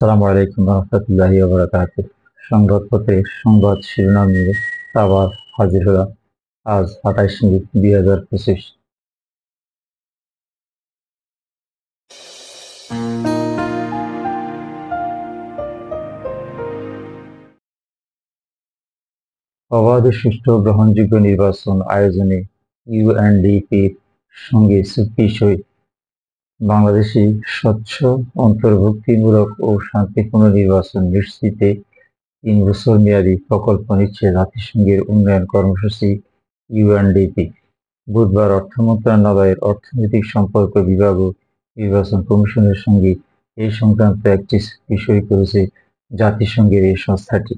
আসসালামু আলাইকুম রহমতুল্লাহি ওয়া বারাকাতুহু। সংবাদপত্রে সংবাদ শিরোনাম নিয়ে আবার হাজির হলাম। আজ ২৮ মে ২০২৫। অবাধ ও সুষ্ঠু গ্রহণযোগ্য নির্বাচন আয়োজনে ইউএনডিপির সঙ্গে চুক্তি সই। বাংলাদেশে স্বচ্ছ, অন্তর্ভুক্তিমূলক ও শান্তিপূর্ণ নির্বাচন নিশ্চিতে ৩ বছর মেয়াদী প্রকল্প নিচ্ছে জাতিসংঘের উন্নয়ন কর্মসূচি ইউএনডিপি। বুধবার অর্থ মন্ত্রণালয়ের অর্থনৈতিক সম্পর্ক বিভাগ ও নির্বাচন কমিশনের সঙ্গে এ সংক্রান্ত একটি চুক্তি সই করেছে জাতিসংঘের এই সংস্থাটি।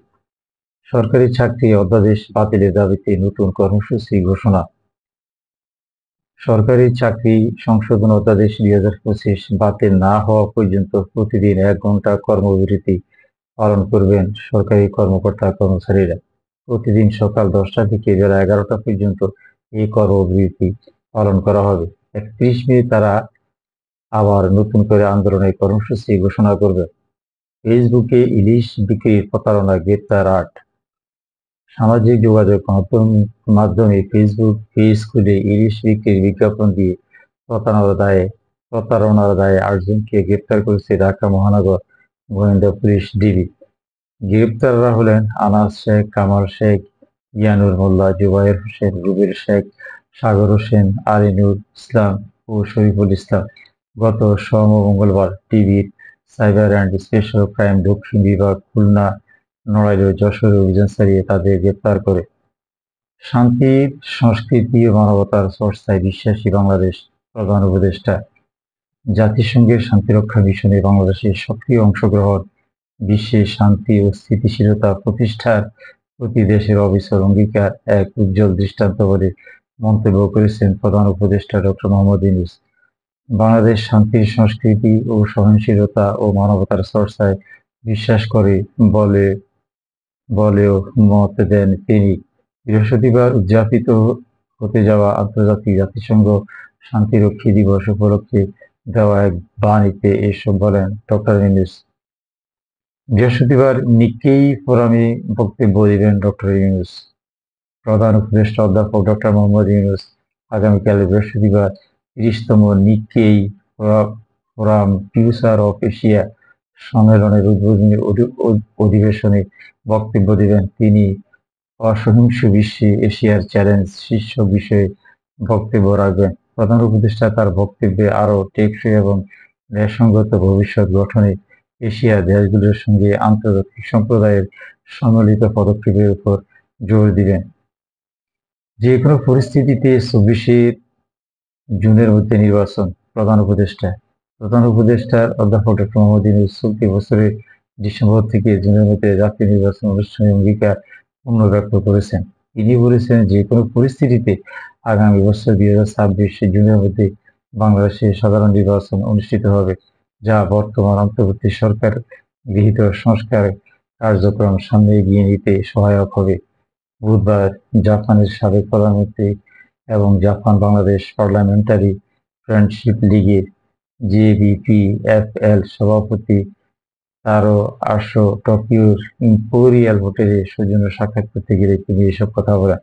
সরকারি চাকরি অধ্যাদেশ বাতিলের দাবিতে নতুন কর্মসূচি ঘোষণা। সরকারি চাকরি সংশোধন অধ্যাদেশ ২০২৫ বাতিল না হওয়া পর্যন্ত প্রতিদিন ১ ঘণ্টা কর্মবিরতি পালন করবেন সরকারি কর্মকর্তা-কর্মচারীরা। প্রতিদিন সকাল ১০টা থেকে বেলা ১১টা পর্যন্ত এই কর্মবিরতি পালন করা হবে। ৩১ মে তারা আবার নতুন করে আন্দোলনের কর্মসূচি ঘোষণা করবে। ফেসবুকে ইলিশ বিক্রির প্রতারণায় গ্রেপ্তার ৮। সামাজিক যোগাযোগ মাধ্যমে ফেসবুক পেজ খুলে ইলিশ বিক্রির বিজ্ঞাপন দিয়ে প্রতারণার দায়ে ৮ জনকে গ্রেপ্তার করেছে ঢাকা মহানগর গোয়েন্দা পুলিশ ডিবি। গ্রেপ্তাররা হলেন আনাস শেখ, কামাল শেখ, ইয়ানুর মোল্লা, জুবায়ের হোসেন, রুবেল শেখ, সাগর হোসেন, আলিনুর ইসলাম ও শরীফুল ইসলাম। গত মঙ্গলবার ডিবির সাইবার অ্যান্ড স্পেশাল ক্রাইম দক্ষিণ বিভাগ খুলনা, নড়াইল ও যশোরে অভিযান চালিয়ে তাদের গ্রেপ্তার করে। শান্তির সংস্কৃতি ও মানবতার চর্চায় বিশ্বাসী বাংলাদেশ প্রধান উপদেষ্টা। জাতিসংঘের শান্তিরক্ষা মিশনে বাংলাদেশের সক্রিয় অংশগ্রহণ বিশ্বে শান্তি ও স্থিতিশীলতা প্রতিষ্ঠার প্রতি দেশের অবিচল অঙ্গীকার এক উজ্জ্বল দৃষ্টান্ত বলে মন্তব্য করেছেন প্রধান উপদেষ্টা ডক্টর মোহাম্মদ ইউনূস। বাংলাদেশ শান্তির সংস্কৃতি ও সহনশীলতা ও মানবতার চর্চায় বিশ্বাস করে বলেও মত দেন তিনি। বৃহস্পতিবার উদযাপিত হতে যাওয়া আন্তর্জাতিক জাতিসংঘ শান্তিরক্ষী দিবস উপলক্ষে দেওয়া এক বাণীতে এসব বলেন ডক্টর ইউনূস। বৃহস্পতিবার নিক্কেই ফোরামে বক্তব্য দিবেন ডক্টর ইউনূস। প্রধান উপদেষ্টা অধ্যাপক ডক্টর মোহাম্মদ ইউনূস আগামীকাল বৃহস্পতিবার ৩০তম Nikkei forum future of Asia সম্মেলনের উদ্বোধনী অধিবেশনে বক্তব্য দেবেন। তিনি অসহিংস বিশ্বে এশিয়ার চ্যালেঞ্জ শীর্ষক বিষয়ে বক্তব্য রাখবেন। প্রধান উপদেষ্টা তার বক্তব্যে আরও টেকসই এবং ন্যায়সঙ্গত ভবিষ্যৎ গঠনে এশিয়ার দেশগুলোর সঙ্গে আন্তর্জাতিক সম্প্রদায়ের সম্মিলিত পদক্ষেপের উপর জোর দিবেন। যেকোনো পরিস্থিতিতে ২৪শে জুনের মধ্যে নির্বাচন। প্রধান উপদেষ্টার অধ্যাপক ডক্টর মোহাম্মদ ইউনূস চলতি বছরের ডিসেম্বর থেকে জুনের মধ্যে জাতীয় নির্বাচন অনুষ্ঠানের অঙ্গীকার পুনর্ব্যক্ত করেছেন। তিনি বলেছেন, যেকোনো পরিস্থিতিতে আগামী বছর ২০২৬ জুনের মধ্যে বাংলাদেশে সাধারণ নির্বাচন অনুষ্ঠিত হবে, যা বর্তমান অন্তর্বর্তী সরকার গৃহীত সংস্কার কার্যক্রম সামনে এগিয়ে নিতে সহায়ক হবে। বুধবার জাপানের সাবেক প্রধানমন্ত্রী এবং জাপান-বাংলাদেশ পার্লামেন্টারি ফ্রেন্ডশিপ লীগের জেবিপিএফএল সভাপতি তারো আসো টোকিওর ইম্পেরিয়াল হোটেলে সৌজন্য সাক্ষাৎ করতে গেলে তিনি এসব কথা বলেন।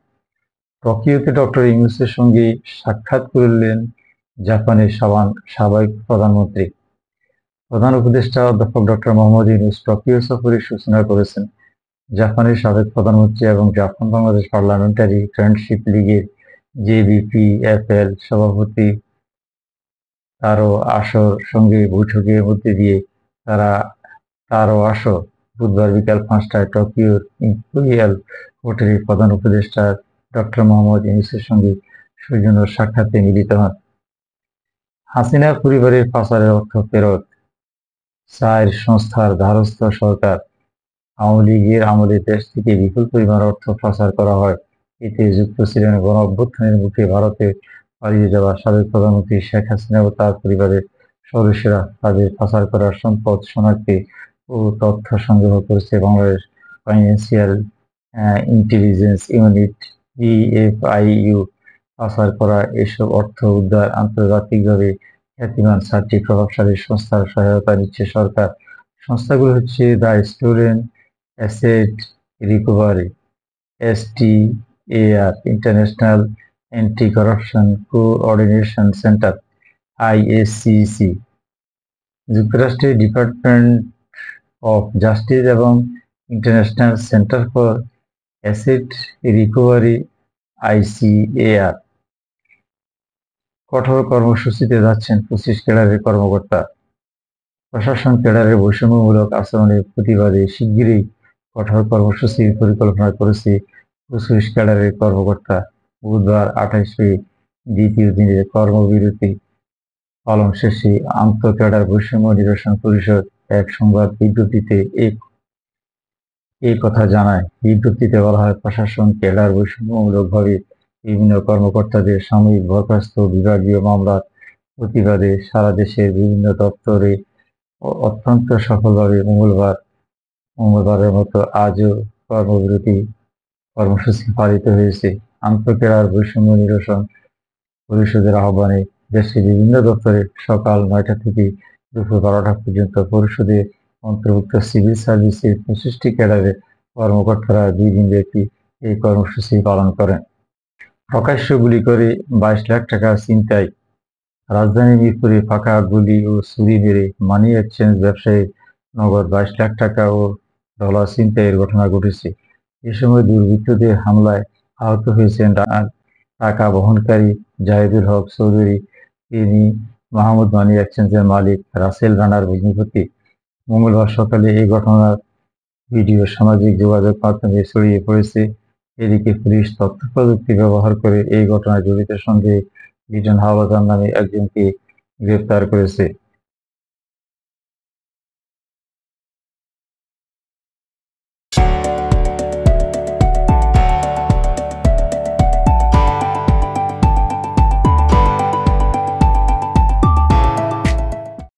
টোকিওতে ডক্টর ইউনূসের সঙ্গে সাক্ষাৎ করলেন জাপানের সাবেক প্রধানমন্ত্রী। প্রধান উপদেষ্টা অধ্যাপক ডক্টর মোহাম্মদ ইউনূস টোকিও সফরের সূচনা করেছেন। জাপানের সাবেক প্রধানমন্ত্রী এবং জাপান-বাংলাদেশ পার্লামেন্টারি ফ্রেন্ডশিপ লীগের জেবিপিএফএল সভাপতি তারো আসোর সঙ্গে বৈঠকের মধ্যে দিয়ে তারো আসো বুধবার বিকাল ৫টায় টোকিওর ইম্পেরিয়াল হোটেলে প্রধান উপদেষ্টা ডক্টর মোহাম্মদ ইউনূসের সঙ্গে সৌজন্য সাক্ষাতে মিলিত হন। হাসিনা পরিবারের পাচারের অর্থ ফেরত চার সংস্থার দ্বারস্থ সরকার। আওয়ামী লীগের আমলে দেশ থেকে বিপুল পরিমাণ অর্থ পাচার করা হয়। এতে যুক্ত ছিলেন গণ-অভ্যুত্থানের মুখে ভারতে পালিয়ে যাওয়া সাবেক প্রধানমন্ত্রী শেখ হাসিনা ও তার পরিবারের সদস্যরা। তাদের পাচার করা সম্পদ শনাক্তে ও তথ্য সংগ্রহ করেছে Bangladesh financial intelligence unit BFIU. পাচার করা এসব অর্থ উদ্ধার আন্তর্জাতিকভাবে খ্যাতিমান ৪টি প্রভাবশালী সংস্থার সহায়তা নিচ্ছে সরকার। সংস্থাগুলো হচ্ছে the student asset recovery STAR, international anti corruption coordination centre IACC, যুক্তরাষ্ট্রের ডিপার্টমেন্ট অফ জাস্টিস এবং international centre for asset recovery ICAR। কঠোর কর্মসূচিতে যাচ্ছেন 25 ক্যাডারের কর্মকর্তা। প্রশাসন ক্যাডারের বৈষম্যমূলক আচরণের প্রতিবাদে শিগগিরই কঠোর কর্মসূচির পরিকল্পনা করেছে 25 ক্যাডারের কর্মকর্তা। বুধবার 28 মে দ্বিতীয় দিনের কর্মবিরতি পালন শেষে আন্তঃ-ক্যাডার বৈষম্য নিরসন পরিষদ এক সংবাদ বিজ্ঞপ্তিতে এ কথা জানায়। বিজ্ঞপ্তিতে বলা হয়, প্রশাসন ক্যাডার বৈষম্যমূলকভাবে বিভিন্ন কর্মকর্তাদের সাময়িক বরখাস্ত বিভাগীয় মামলার প্রতিবাদে সারা দেশের বিভিন্ন দপ্তরে অত্যন্ত সফলভাবে মঙ্গলবারের মতো আজও কর্মবিরতি কর্মসূচি পালিত হয়েছে। আন্তঃ-ক্যাডার বৈষম্য নিরসন পরিষদের আহ্বানে দেশের বিভিন্ন দপ্তরে সকাল ৯টা থেকে দুপুর ১২টা পর্যন্ত পরিষদের অন্তর্ভুক্ত সিভিল সার্ভিসের ২৫টি ক্যাডারের কর্মকর্তারা ২ দিনব্যাপী এই কর্মসূচি পালন করেন। প্রকাশ্যে গুলি করে ২২ লাখ টাকা ছিনতাই। রাজধানীর মিরপুরে ফাঁকা গুলি ও ছুরি মেরে মানি এক্সচেঞ্জ ব্যবসায়ীর নগদ ২২ লাখ টাকা ও ডলার ছিনতাইয়ের ঘটনা ঘটেছে। এ সময় দুর্বৃত্তদের হামলায় আহত হয়েছেন টাকা বহনকারী জাহিদুল হক চৌধুরী। তিনি মাহমুদ মানি এক্সচেঞ্জের মালিক রাসেল রানার ভগ্নিপতি। মঙ্গলবার সকালে এই ঘটনার ভিডিও সামাজিক যোগাযোগ মাধ্যমে ছড়িয়ে পড়েছে। এদিকে পুলিশ তথ্য প্রযুক্তি ব্যবহার করে এই ঘটনায় জড়িত সন্দেহে লিটন হাওলাদার নামে একজনকে গ্রেপ্তার করেছে।